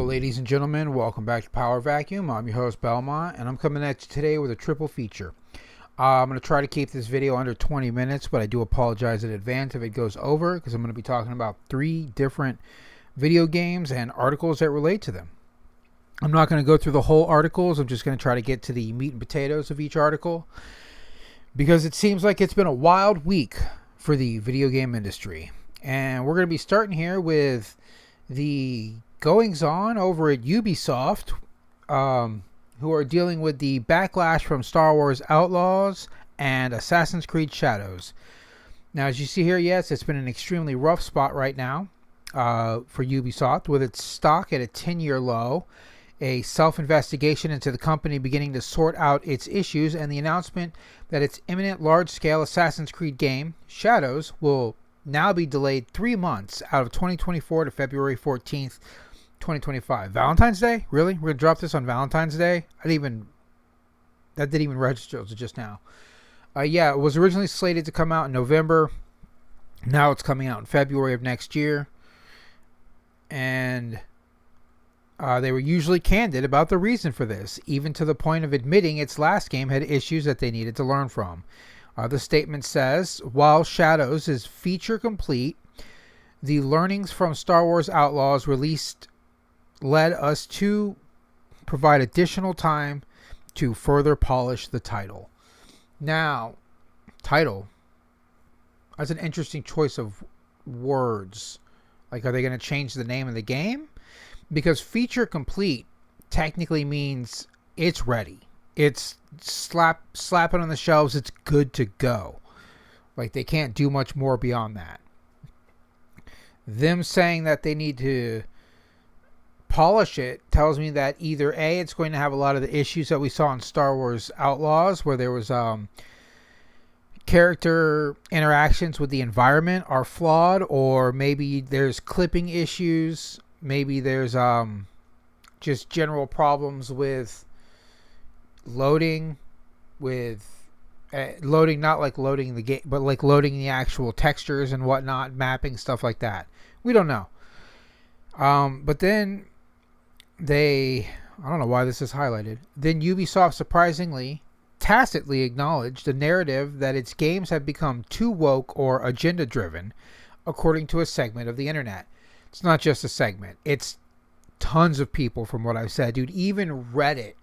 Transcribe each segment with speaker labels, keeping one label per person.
Speaker 1: Hello ladies and gentlemen, welcome back to Power Vacuum. I'm your host Belmont and I'm coming at you today with a triple feature. I'm going to try to keep this video under 20 minutes, but I do apologize in advance if it goes over because I'm going to be talking about 3 different video games and articles that relate to them. I'm not going to go through the whole articles, I'm just going to try to get to the meat and potatoes of each article because it seems like it's been a wild week for the video game industry. And we're going to be starting here with the goings on over at Ubisoft, who are dealing with the backlash from Star Wars Outlaws and Assassin's Creed Shadows. Now, as you see here, yes, it's been an extremely rough spot right now for Ubisoft, with its stock at a 10-year low, a self-investigation into the company beginning to sort out its issues, and the announcement that its imminent large-scale Assassin's Creed game, Shadows, will now be delayed 3 months out of 2024 to February 14th, 2025. Valentine's Day? Really? We're going to drop this on Valentine's Day? That didn't even register just now. Yeah, it was originally slated to come out in November. Now it's coming out in February of next year. And they were usually candid about the reason for this, even to the point of admitting its last game had issues that they needed to learn from. The statement says, while Shadows is feature complete, the learnings from Star Wars Outlaws released led us to provide additional time to further polish the title. Now, title, that's an interesting choice of words. Like, are they going to change the name of the game? Because feature complete technically means it's ready. It's slap it on the shelves. It's good to go. Like, they can't do much more beyond that. Them saying that they need to polish it tells me that either A, it's going to have a lot of the issues that we saw in Star Wars Outlaws, where there was character interactions with the environment are flawed, or maybe there's clipping issues, maybe there's just general problems with loading, not like loading the game, but like loading the actual textures and whatnot, mapping, stuff like that. We don't know. But then I don't know why this is highlighted. Then Ubisoft surprisingly, tacitly acknowledged the narrative that its games have become too woke or agenda driven, according to a segment of the internet. It's not just a segment. It's tons of people, from what I've said. Dude, even Reddit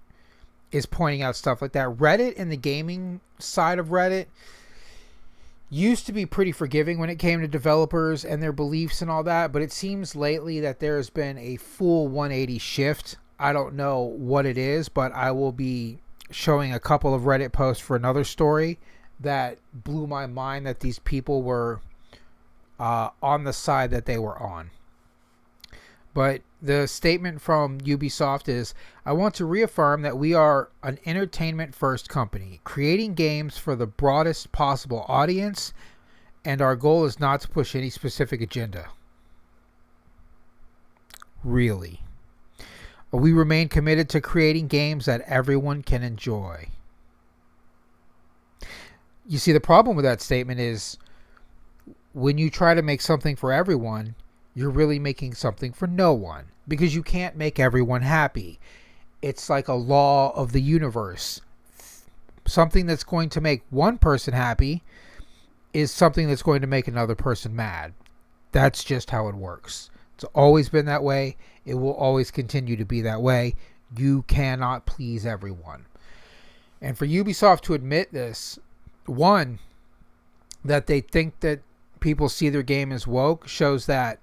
Speaker 1: is pointing out stuff like that. Reddit and the gaming side of Reddit used to be pretty forgiving when it came to developers and their beliefs and all that, but it seems lately that there's been a full 180 shift. I don't know what it is, but I will be showing a couple of Reddit posts for another story that blew my mind, that these people were on the side that they were on. But the statement from Ubisoft is, I want to reaffirm that we are an entertainment-first company, creating games for the broadest possible audience, and our goal is not to push any specific agenda. Really? We remain committed to creating games that everyone can enjoy. You see, the problem with that statement is, when you try to make something for everyone, you're really making something for no one, because you can't make everyone happy. It's like a law of the universe. Something that's going to make one person happy is something that's going to make another person mad. That's just how it works. It's always been that way. It will always continue to be that way. You cannot please everyone. And for Ubisoft to admit this, one, that they think that people see their game as woke, shows that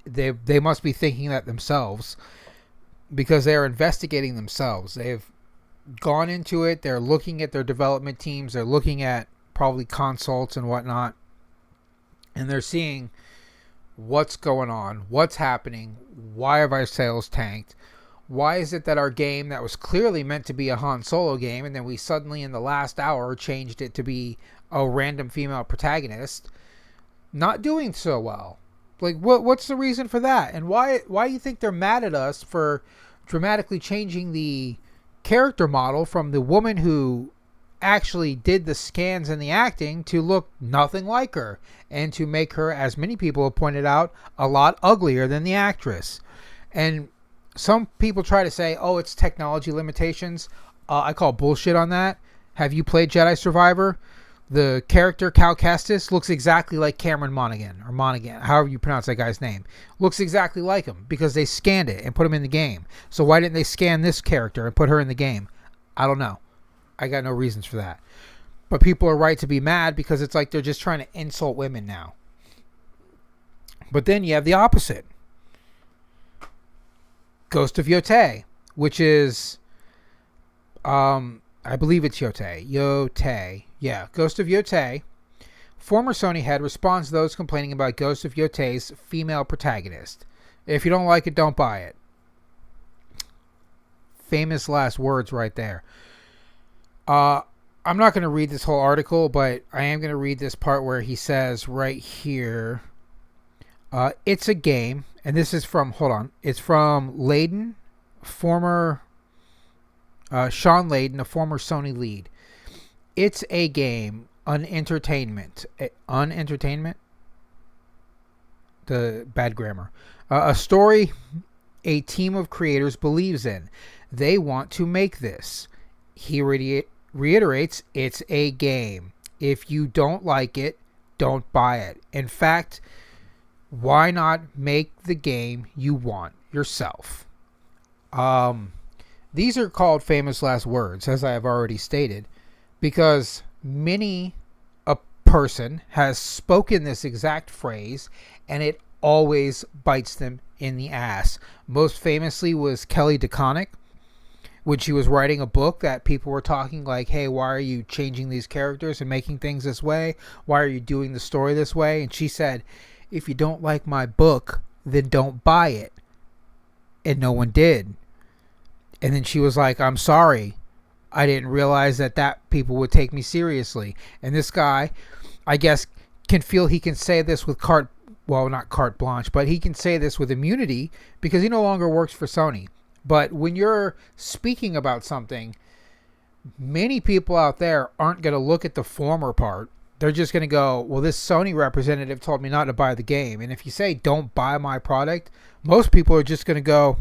Speaker 1: they must be thinking that themselves, because they are investigating themselves. They've gone into it. They're looking at their development teams. They're looking at probably consults and whatnot, and they're seeing what's going on, what's happening, why have our sales tanked, why is it that our game that was clearly meant to be a Han Solo game, and then we suddenly in the last hour changed it to be a random female protagonist, not doing so well. Like, what's the reason for that? And why do you think they're mad at us for dramatically changing the character model from the woman who actually did the scans and the acting to look nothing like her, and to make her, as many people have pointed out, a lot uglier than the actress? And some people try to say, oh, it's technology limitations. I call bullshit on that. Have you played Jedi Survivor? The character Cal Kestis looks exactly like Cameron Monaghan, or Monaghan, however you pronounce that guy's name. Looks exactly like him because they scanned it and put him in the game. So why didn't they scan this character and put her in the game? I don't know. I got no reasons for that. But people are right to be mad because it's like they're just trying to insult women now. But then you have the opposite. Ghost of Yotei, which is, I believe it's Yotei. Yotei. Yeah, Ghost of Yotei. Former Sony head responds to those complaining about Ghost of Yotei's female protagonist. If you don't like it, don't buy it. Famous last words right there. I'm not going to read this whole article, but I am going to read this part where he says right here, it's a game, and this is from, hold on, it's from Layden, former, Sean Layden, a former Sony lead. It's a game, unentertainment. Unentertainment? The bad grammar. A story a team of creators believes in. They want to make this. He reiterates, it's a game. If you don't like it, don't buy it. In fact, why not make the game you want yourself? These are called famous last words, as I have already stated, because many a person has spoken this exact phrase, and it always bites them in the ass. Most famously was Kelly DeConnick, when she was writing a book that people were talking like, hey, why are you changing these characters and making things this way? Why are you doing the story this way? And she said, if you don't like my book, then don't buy it. And no one did. And then she was like, I'm sorry. I didn't realize that people would take me seriously. And this guy, I guess, can feel he can say this with not carte blanche, but he can say this with immunity because he no longer works for Sony. But when you're speaking about something, many people out there aren't going to look at the former part. They're just going to go, well, this Sony representative told me not to buy the game. And if you say, don't buy my product, most people are just going to go,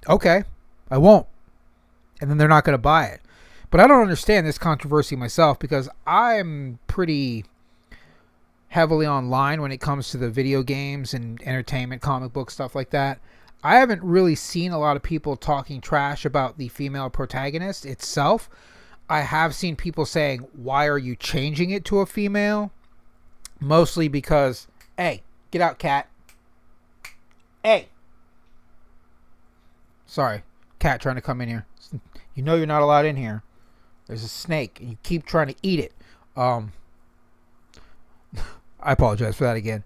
Speaker 1: okay, I won't. And then they're not going to buy it. But I don't understand this controversy myself because I'm pretty heavily online when it comes to the video games and entertainment, comic book stuff like that. I haven't really seen a lot of people talking trash about the female protagonist itself. I have seen people saying, why are you changing it to a female? Mostly because, hey, get out, cat. Hey. Sorry, cat trying to come in here. You know you're not allowed in here. There's a snake, and you keep trying to eat it. I apologize for that again.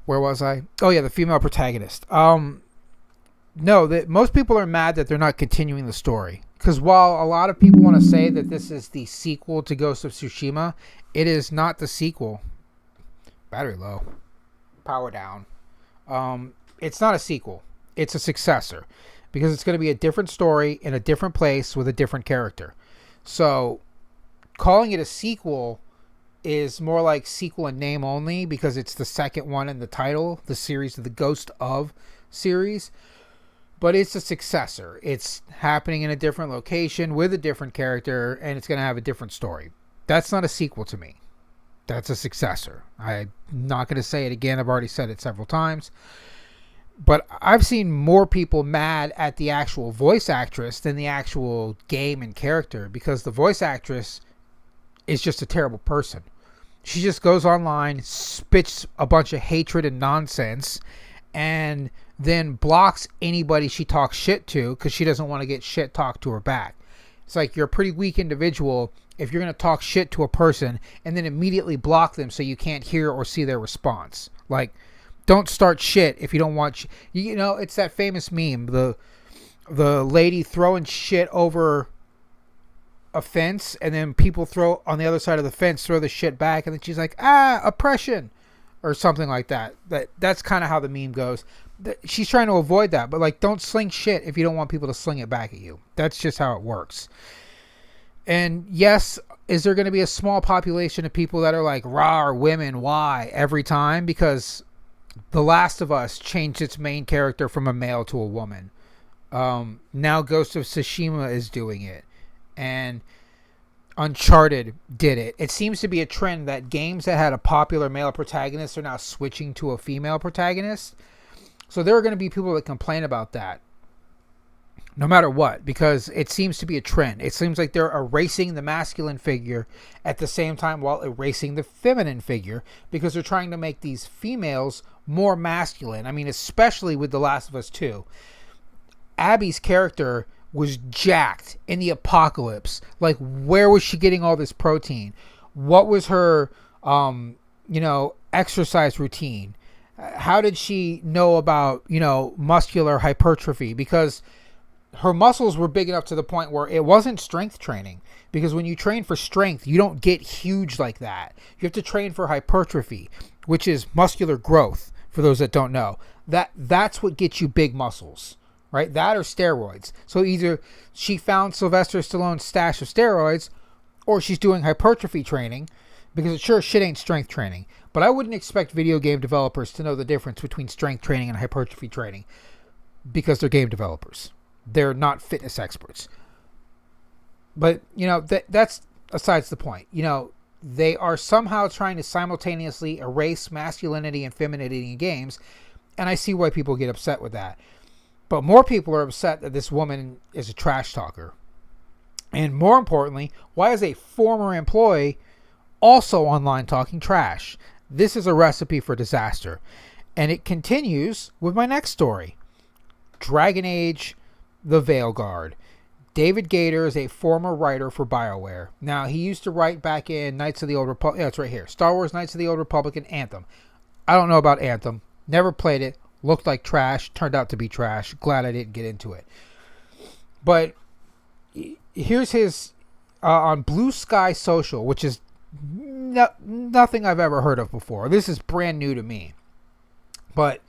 Speaker 1: Where was I? Oh, yeah, the female protagonist. Most people are mad that they're not continuing the story. Because while a lot of people want to say that this is the sequel to Ghost of Tsushima, it is not the sequel. Battery low. Power down. It's not a sequel. It's a successor. Because it's going to be a different story in a different place with a different character. So, calling it a sequel is more like sequel in name only because it's the second one in the title, the series of the Ghost of series. But it's a successor. It's happening in a different location with a different character, and it's going to have a different story. That's not a sequel to me. That's a successor. I'm not going to say it again. I've already said it several times. But I've seen more people mad at the actual voice actress than the actual game and character because the voice actress is just a terrible person. She just goes online, spits a bunch of hatred and nonsense, and then blocks anybody she talks shit to because she doesn't want to get shit talked to her back. It's like you're a pretty weak individual if you're going to talk shit to a person and then immediately block them so you can't hear or see their response. Like, don't start shit if you don't want... it's that famous meme, the lady throwing shit over a fence, and then people throw on the other side of the fence, throw the shit back, and then she's like, oppression, or something like that. That's kind of how the meme goes. She's trying to avoid that, but like, don't sling shit if you don't want people to sling it back at you. That's just how it works. And yes, is there going to be a small population of people that are like, rah, women, why, every time? Because The Last of Us changed its main character from a male to a woman. Now Ghost of Tsushima is doing it, and Uncharted did it. It seems to be a trend that games that had a popular male protagonist are now switching to a female protagonist. So there are going to be people that complain about that no matter what, because it seems to be a trend. It seems like they're erasing the masculine figure at the same time while erasing the feminine figure, because they're trying to make these females more masculine. I mean, especially with The Last of Us 2. Abby's character was jacked in the apocalypse. Like, where was she getting all this protein? What was her, exercise routine? How did she know about, muscular hypertrophy? Because her muscles were big enough to the point where it wasn't strength training. Because when you train for strength, you don't get huge like that. You have to train for hypertrophy, which is muscular growth, for those that don't know. That's what gets you big muscles, right? That or steroids. So either she found Sylvester Stallone's stash of steroids, or she's doing hypertrophy training, because it sure shit ain't strength training. But I wouldn't expect video game developers to know the difference between strength training and hypertrophy training, because they're game developers. They're not fitness experts. But, that's besides the point. They are somehow trying to simultaneously erase masculinity and femininity in games, and I see why people get upset with that. But more people are upset that this woman is a trash talker. And more importantly, why is a former employee also online talking trash? This is a recipe for disaster. And it continues with my next story. Dragon Age: The Veilguard. David Gator is a former writer for BioWare. Now, he used to write back in Knights of the Old Republic. Yeah, it's right here. Star Wars Knights of the Old Republic and Anthem. I don't know about Anthem. Never played it. Looked like trash. Turned out to be trash. Glad I didn't get into it. But here's his on Blue Sky Social, which is nothing I've ever heard of before. This is brand new to me. But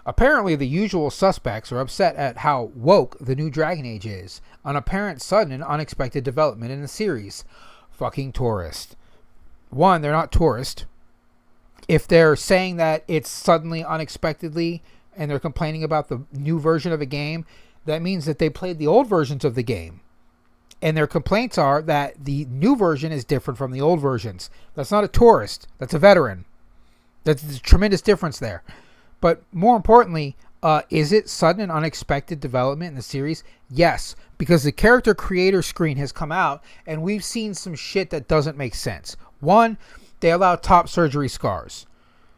Speaker 1: apparently the usual suspects are upset at how woke the new Dragon Age is. An apparent sudden and unexpected development in the series. Fucking tourist. One, they're not tourist. If they're saying that it's suddenly, unexpectedly, and they're complaining about the new version of a game, that means that they played the old versions of the game. And their complaints are that the new version is different from the old versions. That's not a tourist. That's a veteran. That's a tremendous difference there. But more importantly, is it sudden and unexpected development in the series? Yes, because the character creator screen has come out and we've seen some shit that doesn't make sense. One, they allow top surgery scars,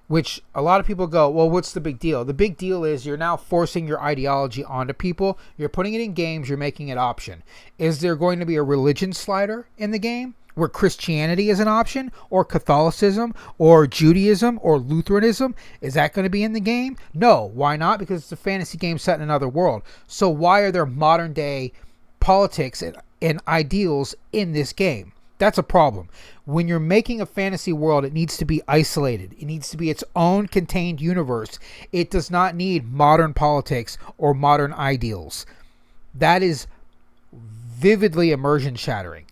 Speaker 1: which a lot of people go, well, what's the big deal? The big deal is you're now forcing your ideology onto people. You're putting it in games. You're making it option. Is there going to be a religion slider in the game where Christianity is an option, or Catholicism, or Judaism, or Lutheranism? Is that going to be in the game? No. Why not? Because it's a fantasy game set in another world. So why are there modern day politics and ideals in this game? That's a problem. When you're making a fantasy world, it needs to be isolated. It needs to be its own contained universe. It does not need modern politics or modern ideals. That is vividly immersion shattering.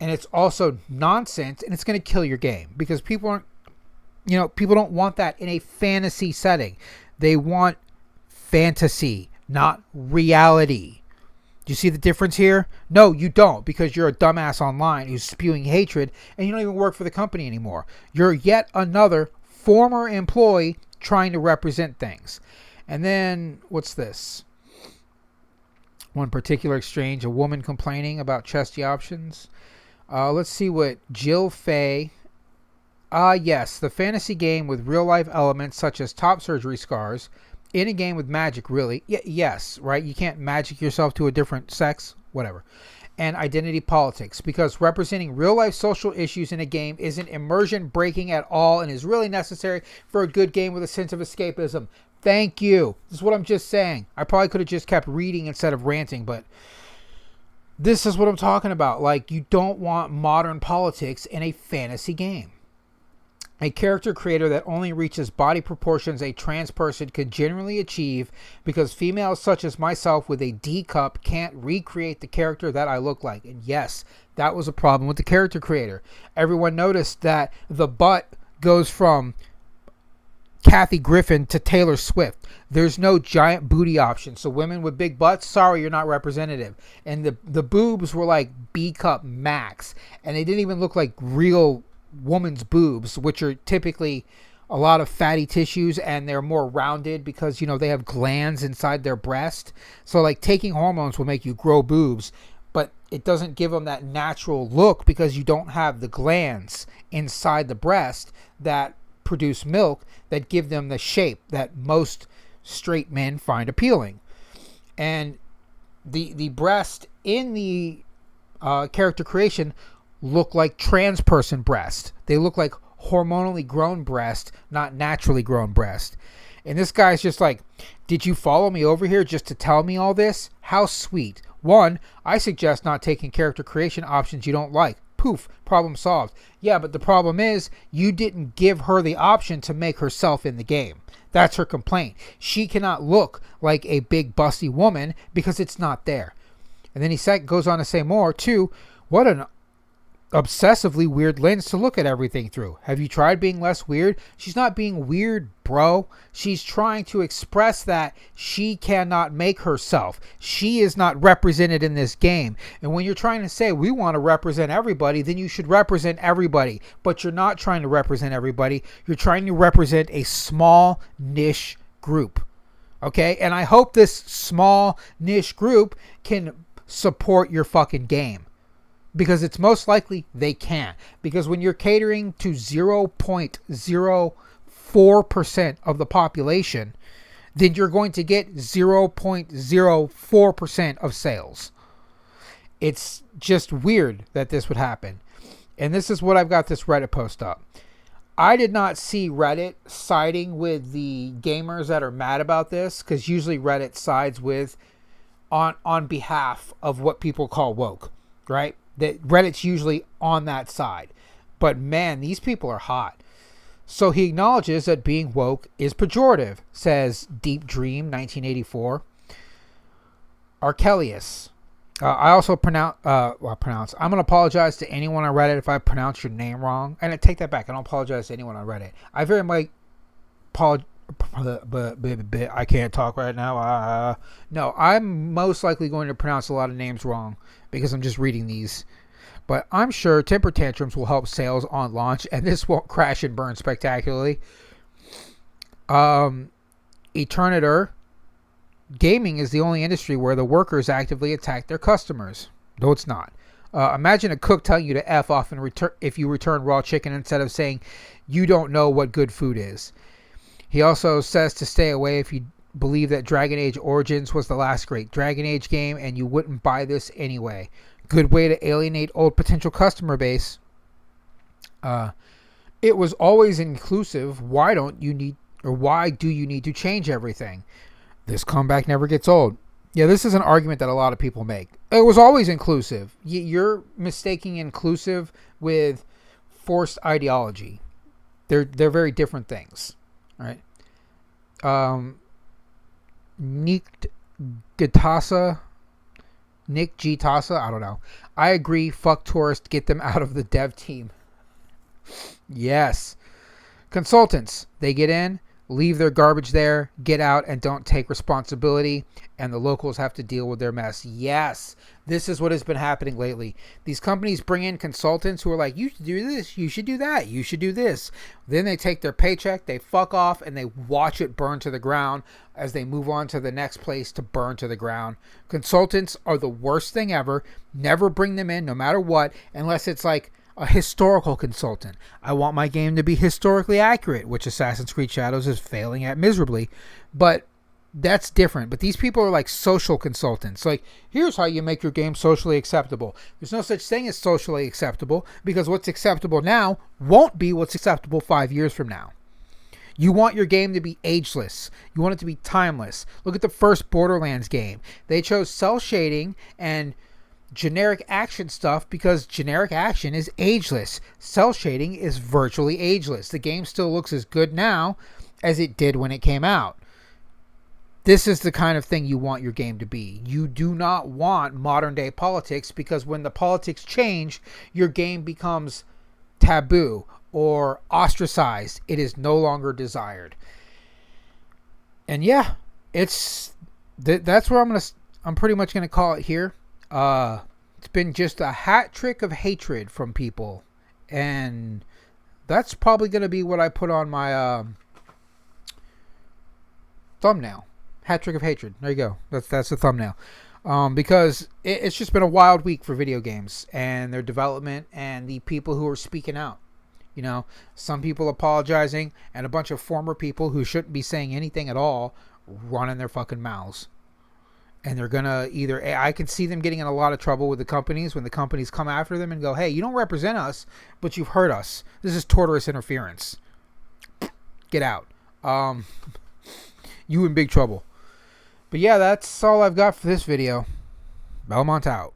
Speaker 1: And it's also nonsense, and it's going to kill your game, because people don't want that in a fantasy setting. They want fantasy, not reality. Do you see the difference here? No, you don't, because you're a dumbass online who's spewing hatred and you don't even work for the company anymore. You're yet another former employee trying to represent things. And then, what's this? One particular exchange, a woman complaining about chesty options. Let's see what Jill Fay. Yes, the fantasy game with real life elements such as top surgery scars. In a game with magic, really. Yes, right? You can't magic yourself to a different sex, whatever. And identity politics, because representing real-life social issues in a game isn't immersion-breaking at all and is really necessary for a good game with a sense of escapism. Thank you. This is what I'm just saying. I probably could have just kept reading instead of ranting, but this is what I'm talking about. Like, you don't want modern politics in a fantasy game. A character creator that only reaches body proportions a trans person could generally achieve, because females such as myself with a D cup can't recreate the character that I look like. And yes, that was a problem with the character creator. Everyone noticed that the butt goes from Kathy Griffin to Taylor Swift. There's no giant booty option. So women with big butts, sorry, you're not representative. And the boobs were like B cup max. And they didn't even look like real woman's boobs, which are typically a lot of fatty tissues, and they're more rounded because, you know, they have glands inside their breast. So like taking hormones will make you grow boobs, but it doesn't give them that natural look because you don't have the glands inside the breast that produce milk that give them the shape that most straight men find appealing. And the breast in the character creation look like trans person breast. They look like hormonally grown breast, not naturally grown breast. And this guy's just like, did you follow me over here just to tell me all this? How sweet. One, I suggest not taking character creation options you don't like. Poof, problem solved. Yeah, but the problem is you didn't give her the option to make herself in the game. That's her complaint. She cannot look like a big busty woman because it's not there. And then he goes on to say more. Two, what an obsessively weird lens to look at everything through. Have you tried being less weird? She's not being weird, bro. She's trying to express that she cannot make herself. She is not represented in this game. And when you're trying to say we want to represent everybody, then you should represent everybody. But you're not trying to represent everybody. You're trying to represent a small niche group. Okay? And I hope this small niche group can support your fucking game. Because it's most likely they can't. Because when you're catering to 0.04% of the population, then you're going to get 0.04% of sales. It's just weird that this would happen. And this is what I've got this Reddit post up. I did not see Reddit siding with the gamers that are mad about this, because usually Reddit sides with on behalf of what people call woke, right? That Reddit's usually on that side. But man, these people are hot. So he acknowledges that being woke is pejorative, says Deep Dream 1984. Archelius. I also pronounce. I'm going to apologize to anyone on Reddit if I pronounce your name wrong. And I take that back. I don't apologize to anyone on Reddit. I very much apologize. But I can't talk right now. No, I'm most likely going to pronounce a lot of names wrong because I'm just reading these. But I'm sure temper tantrums will help sales on launch, and this won't crash and burn spectacularly. Eternator. Gaming is the only industry where the workers actively attack their customers. No, it's not. Imagine a cook telling you to F off and if you return raw chicken instead of saying you don't know what good food is. He also says to stay away if you believe that Dragon Age Origins was the last great Dragon Age game and you wouldn't buy this anyway. Good way to alienate old potential customer base. It was always inclusive. Why do you need to change everything? This comeback never gets old. Yeah, this is an argument that a lot of people make. It was always inclusive. You're mistaking inclusive with forced ideology. They're very different things. Right. Nick Gitasa, I don't know. I agree. Fuck tourists. Get them out of the dev team. Yes. Consultants. They get in, leave their garbage there, get out, and don't take responsibility. And the locals have to deal with their mess. Yes. This is what has been happening lately. These companies bring in consultants who are like, you should do this, you should do that, you should do this. Then they take their paycheck, they fuck off, and they watch it burn to the ground as they move on to the next place to burn to the ground. Consultants are the worst thing ever. Never bring them in, no matter what, unless it's like a historical consultant. I want my game to be historically accurate, which Assassin's Creed Shadows is failing at miserably. But that's different. But these people are like social consultants. Like, here's how you make your game socially acceptable. There's no such thing as socially acceptable, because what's acceptable now won't be what's acceptable 5 years from now. You want your game to be ageless. You want it to be timeless. Look at the first Borderlands game. They chose cell shading and generic action stuff because generic action is ageless. Cell shading is virtually ageless. The game still looks as good now as it did when it came out. This is the kind of thing you want your game to be. You do not want modern day politics, because when the politics change, your game becomes taboo or ostracized. It is no longer desired. And yeah, that's where I'm pretty much gonna call it here. It's been just a hat trick of hatred from people, and that's probably gonna be what I put on my thumbnail. Hat trick of hatred. There you go. That's the thumbnail. Because it's just been a wild week for video games and their development and the people who are speaking out. You know, some people apologizing and a bunch of former people who shouldn't be saying anything at all running their fucking mouths. And they're going to I can see them getting in a lot of trouble with the companies when the companies come after them and go, hey, you don't represent us, but you've hurt us. This is torturous interference. Get out. You in big trouble. But yeah, that's all I've got for this video. Belmont out.